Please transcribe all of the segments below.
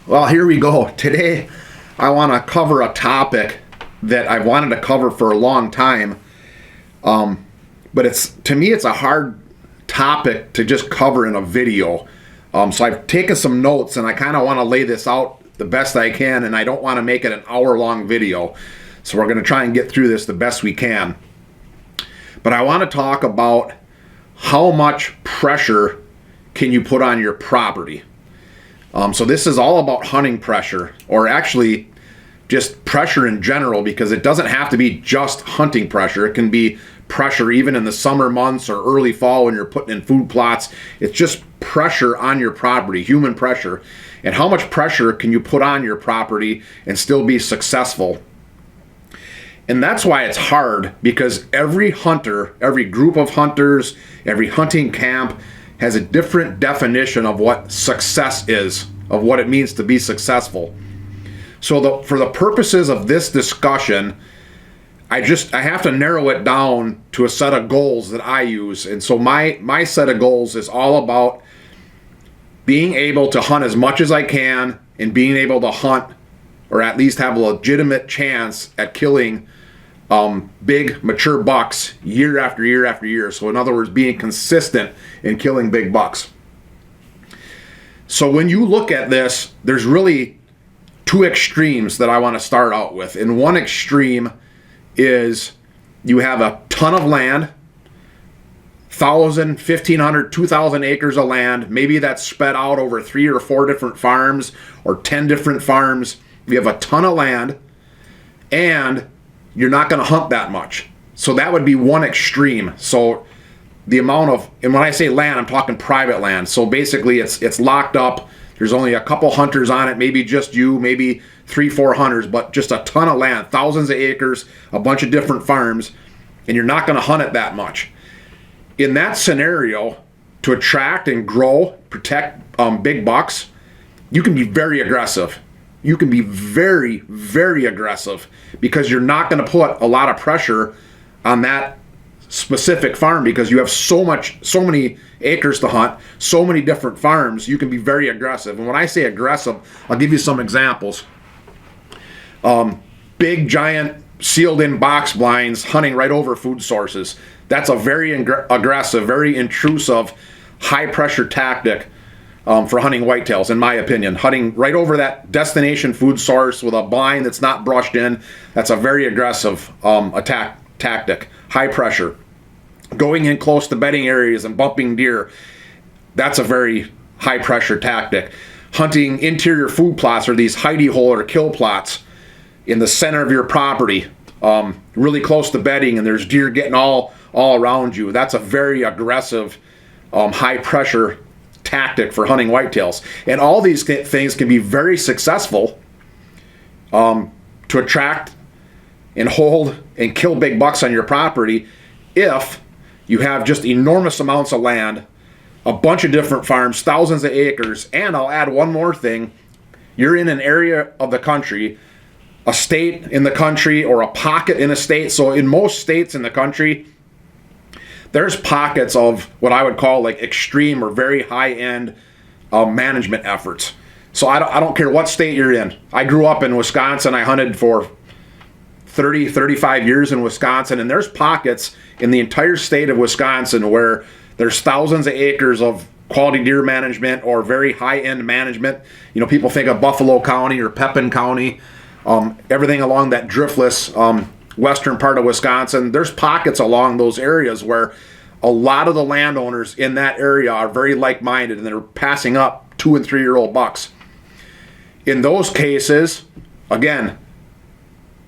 Well, here we go. Today, I want to cover a topic that I've wanted to cover for a long time. But to me, it's a hard topic to just cover in a video. So I've taken some notes, and I kind of want to lay this out the best I can, and I don't want to make it an hour-long video. So we're going to try and get through this the best we can. But I want to talk about how much pressure can you put on your property. So this is all about hunting pressure, or actually just pressure in general, because it doesn't have to be just hunting pressure. It can be pressure even in the summer months or early fall when you're putting in food plots. It's just pressure on your property, human pressure. And how much pressure can you put on your property and still be successful? And that's why it's hard, because every hunter, every group of hunters, every hunting camp has a different definition of what success is, of what it means to be successful. So for the purposes of this discussion, I have to narrow it down to a set of goals that I use. And so my set of goals is all about being able to hunt as much as I can, and being able to hunt, or at least have a legitimate chance at killing big mature bucks year after year after year. So in other words, being consistent in killing big bucks. So when you look at this, there's really two extremes that I want to start out with. And one extreme is you have a ton of land, 1,000, 1,500, 2,000 acres of land. Maybe that's spread out over 3 or 4 different farms or 10 different farms. You have a ton of land, and you're not going to hunt that much. So that would be one extreme. So the amount of, and when I say land, I'm talking private land. So basically it's locked up. There's only a couple hunters on it, maybe just you, maybe 3-4 hunters, but just a ton of land, thousands of acres, a bunch of different farms, and you're not going to hunt it that much. In that scenario, to attract and grow, protect big bucks, you can be very aggressive. You can be very, very aggressive, because you're not going to put a lot of pressure on that specific farm, because you have so many acres to hunt, so many different farms. You can be very aggressive. And when I say aggressive, I'll give you some examples. Big, giant, sealed-in box blinds hunting right over food sources. That's a very aggressive, very intrusive, high-pressure tactic for hunting whitetails, in my opinion. Hunting right over that destination food source with a blind that's not brushed in, that's a very aggressive attack tactic. High pressure. Going in close to bedding areas and bumping deer, that's a very high pressure tactic. Hunting interior food plots, or these hidey hole or kill plots in the center of your property, really close to bedding, and there's deer getting all around you. That's a very aggressive, high pressure tactic for hunting whitetails. And all these things can be very successful to attract and hold and kill big bucks on your property if you have just enormous amounts of land, a bunch of different farms, thousands of acres. And I'll add one more thing. You're in an area of the country, a state in the country, or a pocket in a state. So in most states in the country, there's pockets of what I would call like extreme or very high-end management efforts. So I don't care what state you're in. I grew up in Wisconsin. I hunted for 35 years in Wisconsin, and there's pockets in the entire state of Wisconsin where there's thousands of acres of quality deer management or very high-end management. You know, people think of Buffalo County or Pepin County, everything along that driftless western part of Wisconsin. There's pockets along those areas where a lot of the landowners in that area are very like-minded, and they're passing up 2- and 3-year-old bucks. In those cases, again,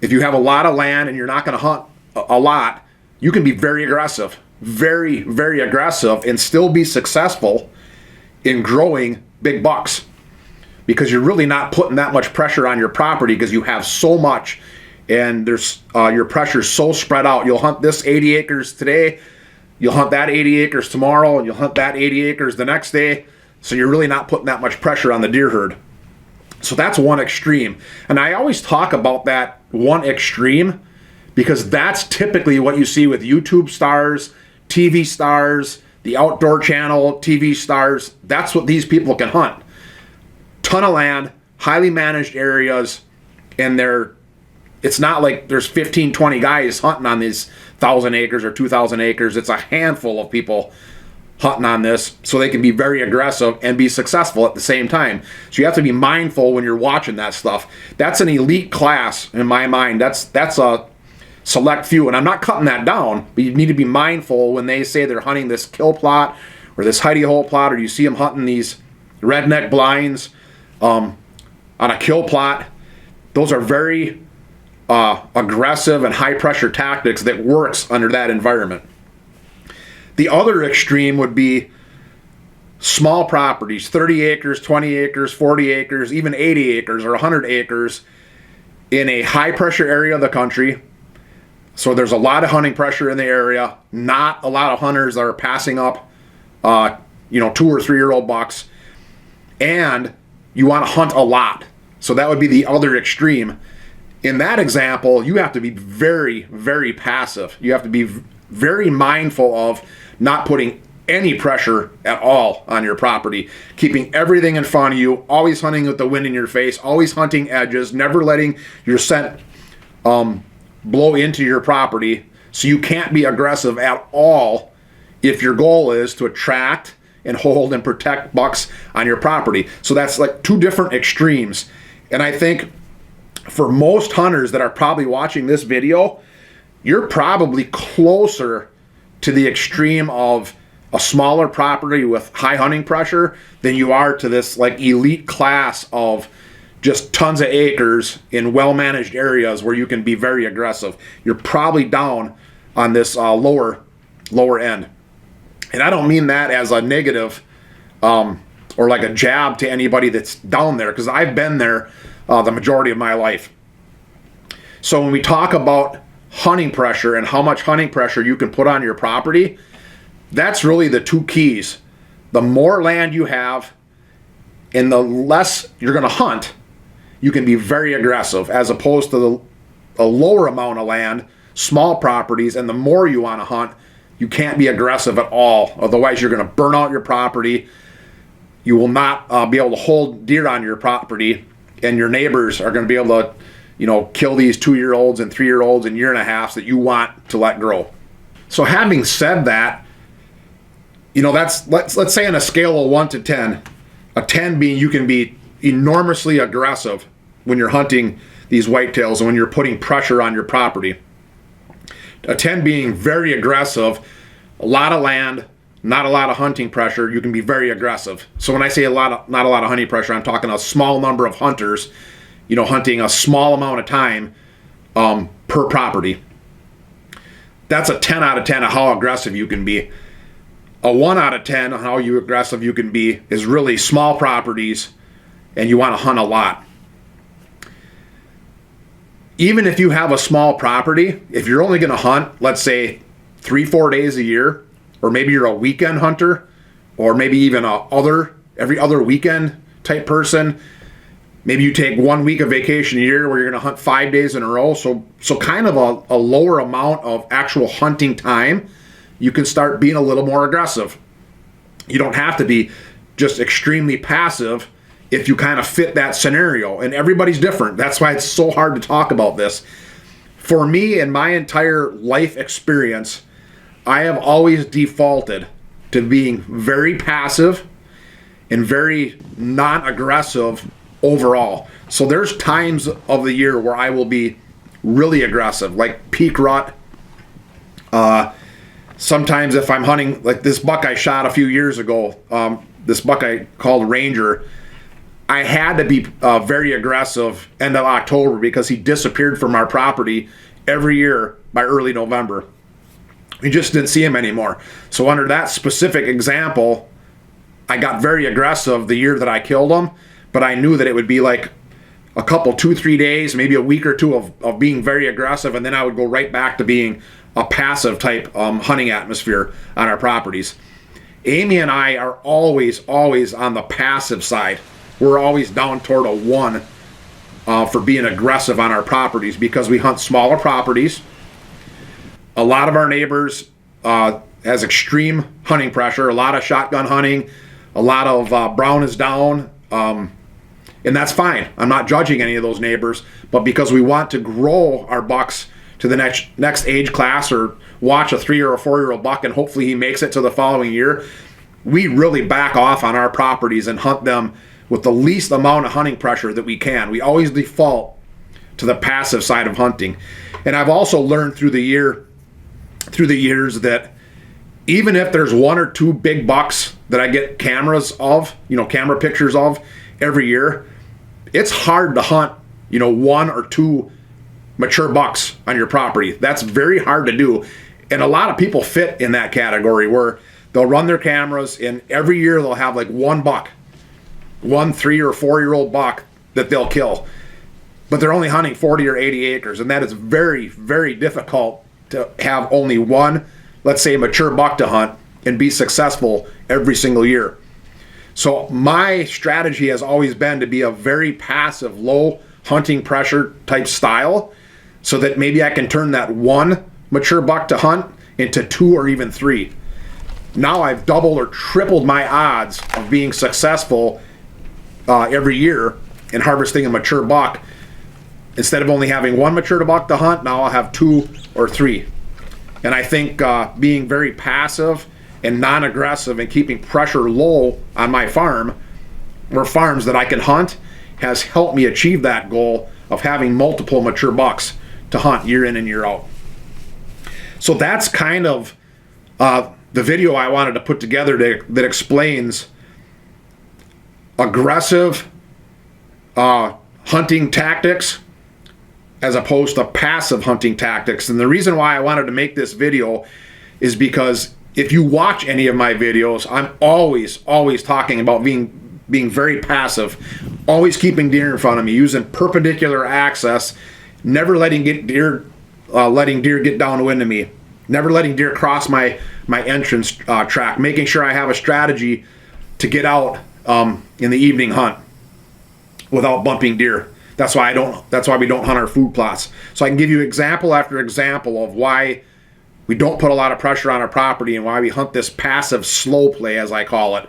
if you have a lot of land and you're not going to hunt a lot, you can be very aggressive, very, very aggressive, and still be successful in growing big bucks, because you're really not putting that much pressure on your property, because you have so much, and there's your pressure's so spread out. You'll hunt this 80 acres today, you'll hunt that 80 acres tomorrow, and you'll hunt that 80 acres the next day. So you're really not putting that much pressure on the deer herd. So that's one extreme. And I always talk about that one extreme, because that's typically what you see with YouTube stars, TV stars, the Outdoor Channel TV stars. That's what these people can hunt. Ton of land, highly managed areas, and it's not like there's 15, 20 guys hunting on these 1,000 acres or 2,000 acres. It's a handful of people hunting on this, so they can be very aggressive and be successful at the same time. So you have to be mindful when you're watching that stuff. That's an elite class in my mind. That's a select few, and I'm not cutting that down, but you need to be mindful when they say they're hunting this kill plot or this hidey hole plot, or you see them hunting these redneck blinds on a kill plot. Those are very aggressive and high pressure tactics that works under that environment. The other extreme would be small properties, 30 acres, 20 acres, 40 acres, even 80 acres or 100 acres in a high pressure area of the country. So there's a lot of hunting pressure in the area, not a lot of hunters that are passing up 2 or 3-year-old bucks, and you want to hunt a lot. So that would be the other extreme. In that example, you have to be very, very passive. You have to be very mindful of not putting any pressure at all on your property, keeping everything in front of you, always hunting with the wind in your face, always hunting edges, never letting your scent blow into your property. So you can't be aggressive at all if your goal is to attract and hold and protect bucks on your property. So that's like two different extremes. And I think for most hunters that are probably watching this video, you're probably closer to the extreme of a smaller property with high hunting pressure than you are to this like elite class of just tons of acres in well-managed areas where you can be very aggressive. You're probably down on this lower end. And I don't mean that as a negative or like a jab to anybody that's down there, because I've been there the majority of my life. So when we talk about hunting pressure and how much hunting pressure you can put on your property, that's really the two keys. The more land you have and the less you're going to hunt, you can be very aggressive, as opposed to a lower amount of land, small properties, and the more you want to hunt, you can't be aggressive at all. Otherwise, you're going to burn out your property. You will not be able to hold deer on your property, and your neighbors are going to be able to kill these 2-year-olds and 3-year-olds and 1.5 years that you want to let grow. So having said that, that's let's say on a scale of 1 to 10, a 10 being you can be enormously aggressive when you're hunting these whitetails and when you're putting pressure on your property. A 10 being very aggressive, a lot of land, not a lot of hunting pressure, you can be very aggressive. So when I say not a lot of hunting pressure, I'm talking a small number of hunters hunting a small amount of time per property. That's a 10 out of 10 of how aggressive you can be. A 1 out of 10 on how aggressive you can be is really small properties and you want to hunt a lot. Even if you have a small property, if you're only going to hunt, let's say 3-4 days a year, or maybe you're a weekend hunter, or maybe even every other weekend type person, maybe you take 1 week of vacation a year where you're going to hunt 5 days in a row. So kind of a lower amount of actual hunting time, you can start being a little more aggressive. You don't have to be just extremely passive if you kind of fit that scenario. And everybody's different. That's why it's so hard to talk about this. For me, in my entire life experience, I have always defaulted to being very passive and very non-aggressive overall. So there's times of the year where I will be really aggressive, like peak rut. Sometimes if I'm hunting, like this buck I shot a few years ago, this buck I called Ranger, I had to be very aggressive end of October because he disappeared from our property every year by early November. We just didn't see him anymore. So under that specific example, I got very aggressive the year that I killed him, but I knew that it would be like a couple, 2-3 days, maybe a week or two of being very aggressive, and then I would go right back to being a passive type hunting atmosphere on our properties. Amy and I are always on the passive side. We're always down toward a 1 for being aggressive on our properties because we hunt smaller properties. A lot of our neighbors has extreme hunting pressure, a lot of shotgun hunting, a lot of brown is down. And that's fine. I'm not judging any of those neighbors, but because we want to grow our bucks to the next age class, or watch a 3 or a 4-year-old buck and hopefully he makes it to the following year, we really back off on our properties and hunt them with the least amount of hunting pressure that we can. We always default to the passive side of hunting. And I've also learned through the years that even if there's 1 or 2 big bucks that I get cameras of, camera pictures of every year, it's hard to hunt, 1 or 2 mature bucks on your property. That's very hard to do. And a lot of people fit in that category where they'll run their cameras and every year they'll have like 1 buck, 1 3 or 4-year-old buck that they'll kill. But they're only hunting 40 or 80 acres. And that is very, very difficult to have only 1, let's say, mature buck to hunt and be successful every single year. So my strategy has always been to be a very passive, low hunting pressure type style, so that maybe I can turn that 1 mature buck to hunt into 2 or even 3. Now I've doubled or tripled my odds of being successful every year in harvesting a mature buck. Instead of only having 1 mature buck to hunt, now I'll have 2 or 3. And I think being very passive and non-aggressive and keeping pressure low on my farm, or farms that I can hunt, has helped me achieve that goal of having multiple mature bucks to hunt year in and year out. So that's kind of the video I wanted to put together that explains aggressive hunting tactics as opposed to passive hunting tactics. And the reason why I wanted to make this video is because if you watch any of my videos, I'm always talking about being very passive, always keeping deer in front of me, using perpendicular access, never letting deer get downwind of me, never letting deer cross my entrance track, making sure I have a strategy to get out in the evening hunt without bumping deer. That's why we don't hunt our food plots. So I can give you example after example of why we don't put a lot of pressure on our property and why we hunt this passive slow play, as I call it.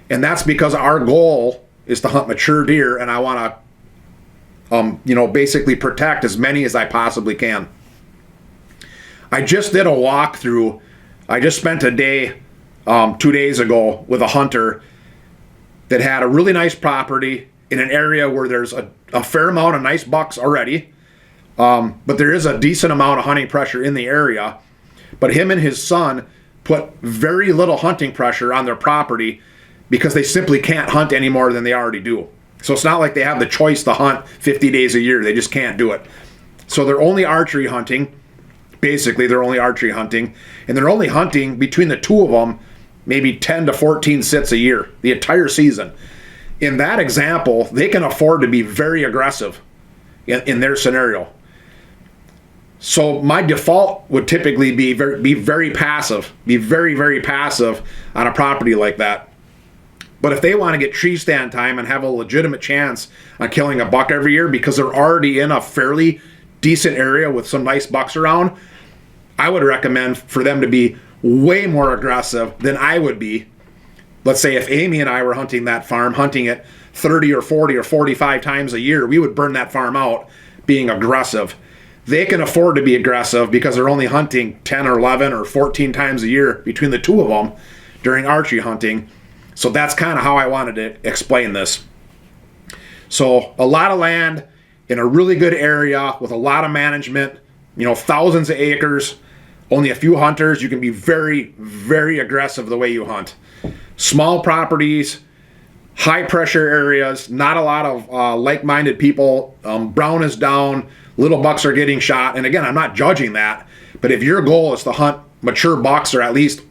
And that's because our goal is to hunt mature deer, and I want to basically protect as many as I possibly can. I just did a walkthrough. I just spent a day 2 days ago with a hunter that had a really nice property in an area where there's a fair amount of nice bucks already, but there is a decent amount of hunting pressure in the area. But him and his son put very little hunting pressure on their property because they simply can't hunt any more than they already do. So it's not like they have the choice to hunt 50 days a year. They just can't do it. So they're only archery hunting. Basically, they're only archery hunting. And they're only hunting, between the two of them, maybe 10 to 14 sits a year, the entire season. In that example, they can afford to be very aggressive in their scenario. So my default would typically be very passive, be very, very passive on a property like that. But if they want to get tree stand time and have a legitimate chance on killing a buck every year because they're already in a fairly decent area with some nice bucks around, I would recommend for them to be way more aggressive than I would be. Let's say if Amy and I were hunting that farm, hunting it 30 or 40 or 45 times a year, we would burn that farm out being aggressive. They can afford to be aggressive because they're only hunting 10 or 11 or 14 times a year between the two of them during archery hunting. So that's kind of how I wanted to explain this. So a lot of land in a really good area with a lot of management, thousands of acres, only a few hunters. You can be very, very aggressive the way you hunt. Small properties, high pressure areas, not a lot of like-minded people. Brown is down, little bucks are getting shot. And again, I'm not judging that, but if your goal is to hunt mature bucks, or at least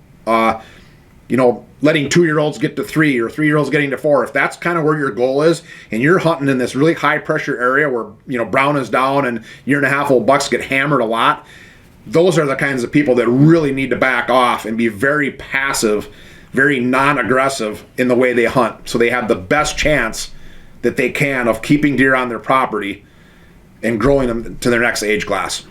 letting 2-year-olds get to 3 or 3-year-olds getting to 4, if that's kind of where your goal is, and you're hunting in this really high pressure area where brown is down and 1.5-year-old bucks get hammered a lot, those are the kinds of people that really need to back off and be very passive, very non-aggressive in the way they hunt, so they have the best chance that they can of keeping deer on their property and growing them to their next age class.